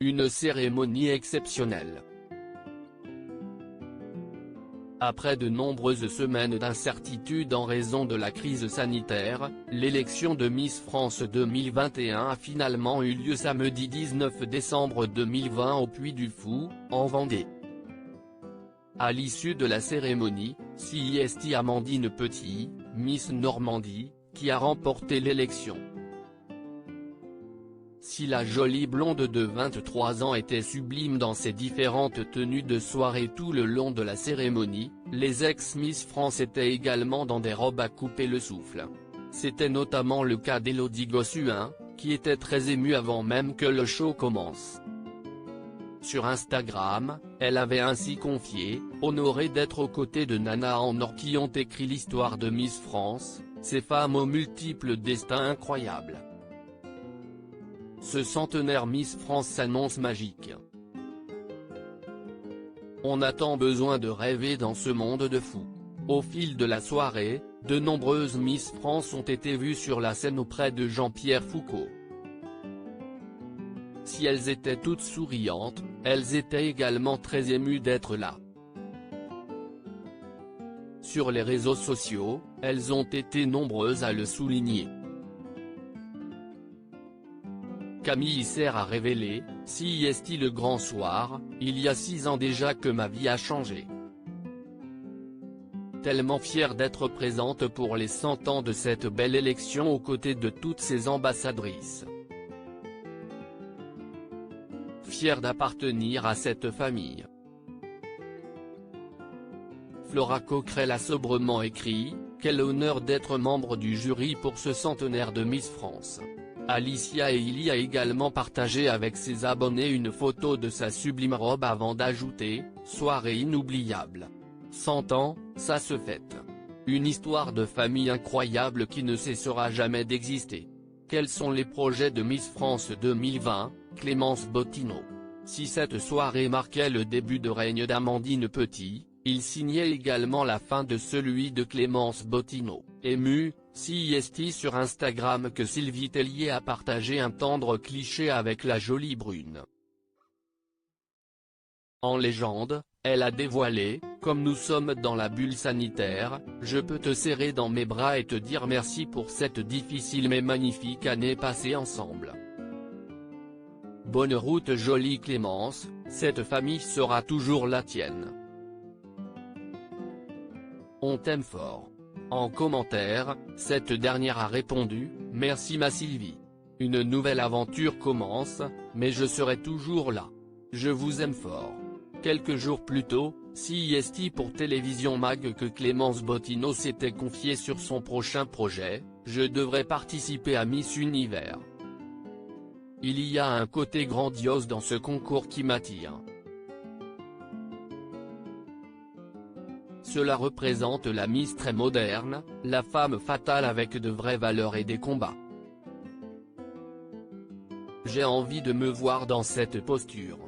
Une cérémonie exceptionnelle. Après de nombreuses semaines d'incertitude en raison de la crise sanitaire, l'élection de Miss France 2021 a finalement eu lieu samedi 19 décembre 2020 au Puy du Fou, en Vendée. À l'issue de la cérémonie, c'est Amandine Petit, Miss Normandie, qui a remporté l'élection. Si la jolie blonde de 23 ans était sublime dans ses différentes tenues de soirée tout le long de la cérémonie, les ex-Miss France étaient également dans des robes à couper le souffle. C'était notamment le cas d'Élodie Gossuin, qui était très émue avant même que le show commence. Sur Instagram, elle avait ainsi confié, honorée d'être aux côtés de Nana en or qui ont écrit l'histoire de Miss France, ces femmes aux multiples destins incroyables. Ce centenaire Miss France s'annonce magique. On a tant besoin de rêver dans ce monde de fous. Au fil de la soirée, de nombreuses Miss France ont été vues sur la scène auprès de Jean-Pierre Foucault. Si elles étaient toutes souriantes, elles étaient également très émues d'être là. Sur les réseaux sociaux, elles ont été nombreuses à le souligner. Camille Isser a révélé, c'est le grand soir, il y a 6 ans déjà que ma vie a changé. Tellement fière d'être présente pour les 100 ans de cette belle élection aux côtés de toutes ces ambassadrices. Fière d'appartenir à cette famille. Flora Coquerel a sobrement écrit, quel honneur d'être membre du jury pour ce centenaire de Miss France. Alicia Eili a également partagé avec ses abonnés une photo de sa sublime robe avant d'ajouter, soirée inoubliable. 100 ans, ça se fête. Une histoire de famille incroyable qui ne cessera jamais d'exister. Quels sont les projets de Miss France 2020, Clémence Bottineau? Si cette soirée marquait le début de règne d'Amandine Petit, il signait également la fin de celui de Clémence Bottineau. Émue, c'est sur Instagram que Sylvie Tellier a partagé un tendre cliché avec la jolie brune. En légende, elle a dévoilé, comme nous sommes dans la bulle sanitaire, je peux te serrer dans mes bras et te dire merci pour cette difficile mais magnifique année passée ensemble. Bonne route jolie Clémence, cette famille sera toujours la tienne. On t'aime fort. En commentaire, cette dernière a répondu, merci ma Sylvie. Une nouvelle aventure commence, mais je serai toujours là. Je vous aime fort. Quelques jours plus tôt, c'est pour Télévision Mag que Clémence Bottineau s'était confiée sur son prochain projet, je devrais participer à Miss Univers. Il y a un côté grandiose dans ce concours qui m'attire. Cela représente la Miss très moderne, la femme fatale avec de vraies valeurs et des combats. J'ai envie de me voir dans cette posture.